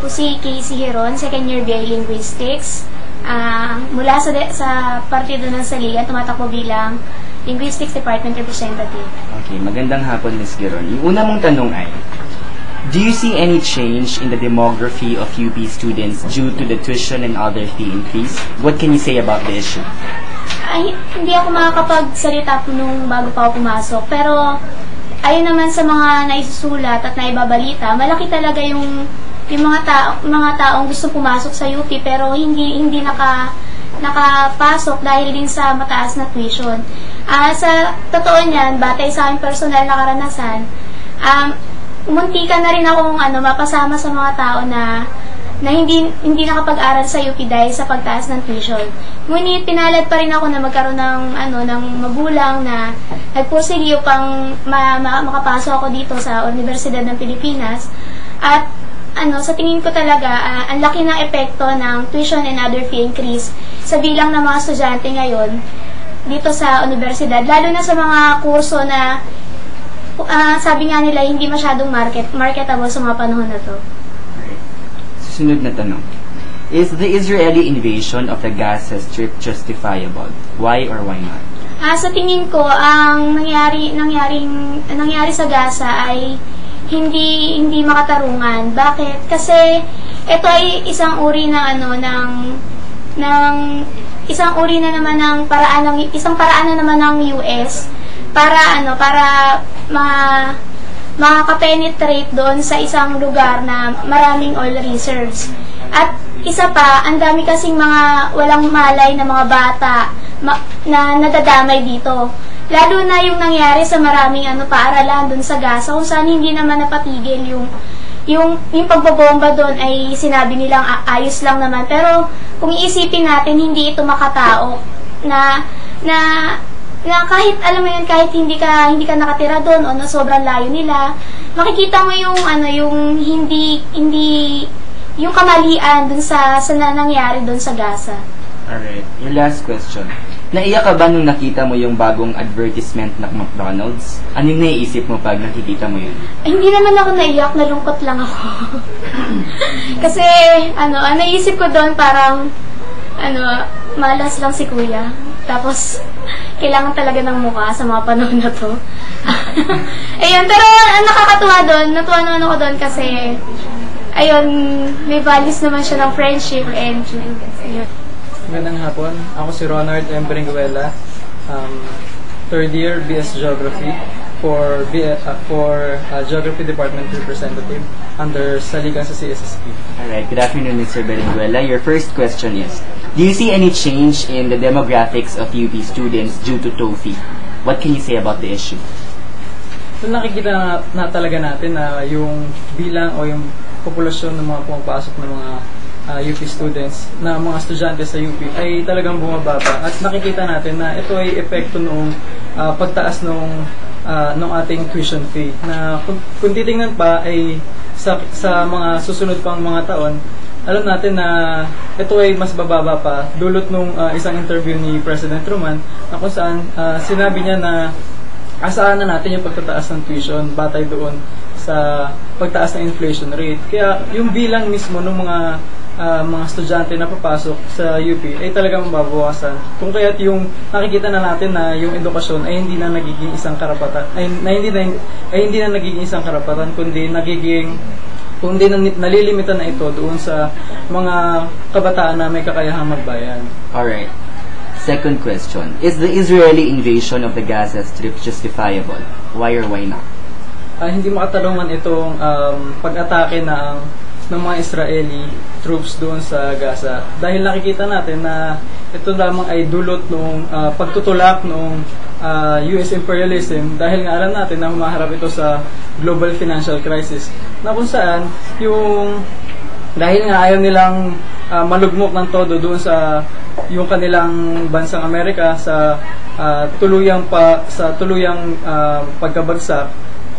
po si Casey Heron, second year BA Linguistics. Mula sa partido ng Saligan, tumatakbo bilang Linguistics Department Representative. Okay, magandang hapon, Ms. Giron. Yung una mong tanong ay, do you see any change in the demography of UP students due to the tuition and other fee increase? What can you say about the issue? Ay, hindi ako makakapagsalita po nung bago pa ako pumasok. Pero, ayun naman sa mga naisusulat at naibabalita, malaki talaga yung mga taong gusto pumasok sa UP pero hindi nakapasok dahil din sa mataas na tuition. Sa totoo niyan, batay sa aking personal na karanasan, umunti ka na rin akong mapasama sa mga tao na hindi nakapag-aral sa UP dahil sa pagtaas ng tuition. Ngunit pinalad pa rin ako na magkaroon ng magulang na nagpursige upang makapasok ako dito sa Universidad ng Pilipinas. At sa tingin ko talaga, ang laki ng epekto ng tuition and other fee increase sa bilang ng mga estudyante ngayon dito sa universidad, lalo na sa mga kurso na sabi nga nila hindi masyadong marketable sa mga panahon na to. Susunod na tanong. Is the Israeli invasion of the Gaza Strip justifiable? Why or why not? Sa tingin ko, ang nangyari sa Gaza ay hindi makatarungan. Bakit? Kasi ito ay isang uri isang paraan na naman ng US para makaka-penetrate doon sa isang lugar na maraming oil reserves. At isa pa, ang dami kasing mga walang malay na mga bata na nadadamay dito. Lalo na yung nangyari sa maraming paaralan doon sa Gaza kung saan hindi naman napatigil yung pagbobomba doon ay sinabi nilang ayos lang naman. Pero kung iisipin natin, hindi ito makatao na kahit alam mo yun, kahit hindi ka nakatira doon o na sobrang layo nila, makikita mo yung yung kamalian dun sa nangyari doon sa Gaza. Alright, your last question. Naiyak ka ba nung nakita mo yung bagong advertisement ng McDonald's? Ano yung naiisip mo pag nakikita mo yun? Hindi naman ako naiyak, nalungkot lang ako. Kasi, ang naisip ko doon parang, malas lang si kuya. Tapos, kailangan talaga ng mukha sa mga panahon na to. Ayun, pero ang nakakatuwa doon, natuwa naman ako doon kasi, ayun, may values naman siya ng friendship and ayun. Magandang hapon. Ako si Ronald M. Berenguela, third year BS Geography for Geography Department Representative under Saligan sa CSSP. Alright, good afternoon, Mr. Berenguela. Your first question is, do you see any change in the demographics of UP students due to TOEFL? What can you say about the issue? So, nakikita na talaga natin na yung bilang o yung populasyon ng mga pumapasok ng mga UP students, na mga estudyante sa UP ay talagang bumababa at nakikita natin na ito ay epekto noong pagtaas nung ating tuition fee na kung titingnan pa ay sa mga susunod pang mga taon, alam natin na ito ay mas bababa pa dulot nung isang interview ni President Truman na kung saan sinabi niya na asahan na natin yung pagtataas ng tuition batay doon sa pagtaas ng inflation rate. Kaya yung bilang mismo ng mga estudyante na papasok sa UP ay talagang mababawasan. Kung kaya't yung nakikita na natin na yung edukasyon ay hindi na nagiging isang karapatan, hindi na nagiging isang karapatan, kundi nalilimitan na ito doon sa mga kabataan na may kakayahang magbayan. Alright. Second question. Is the Israeli invasion of the Gaza Strip justifiable? Why or why not? Hindi makatarungan itong pag-atake ng mga Israeli troops doon sa Gaza. Dahil nakikita natin na ito lamang ay dulot ng pagtutulak ng US imperialism dahil nga alam natin na humaharap ito sa global financial crisis na kung saan dahil nga ayaw nilang malugmok ng todo doon sa yung kanilang bansang Amerika sa tuluyang pagkabagsak,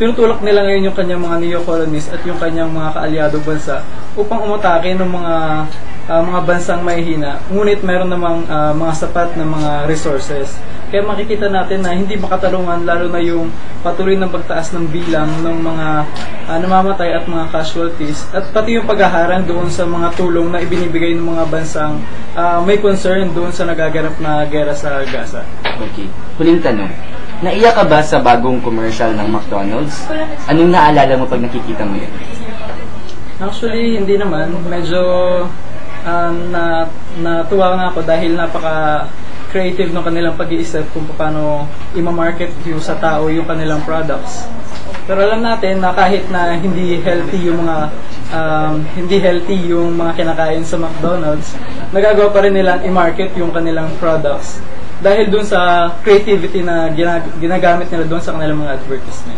tinutulak nila ngayon yung kanyang mga neo-colonies at yung kanyang mga kaalyadong bansa upang umutake ng mga bansang mahihina. Ngunit meron namang mga sapat na mga resources. Kaya makikita natin na hindi makatarungan, lalo na yung patuloy ng pagtaas ng bilang ng mga namamatay at mga casualties, at pati yung paghaharang doon sa mga tulong na ibinibigay ng mga bansang may concern doon sa nagaganap na gera sa Gaza. Okay. Huling tanong. Naiyak ka ba sa bagong commercial ng McDonald's? Anong naalala mo pag nakikita mo yun? Actually, hindi naman. Medyo natuwa nga ako dahil napaka-creative ng kanilang pag-iisip kung paano i-market yung sa tao yung kanilang products. Pero alam natin na kahit na hindi healthy yung mga kinakain sa McDonald's, nagagawa pa rin nilang i-market yung kanilang products dahil dun sa creativity na ginagamit nila dun sa kanilang mga advertisement.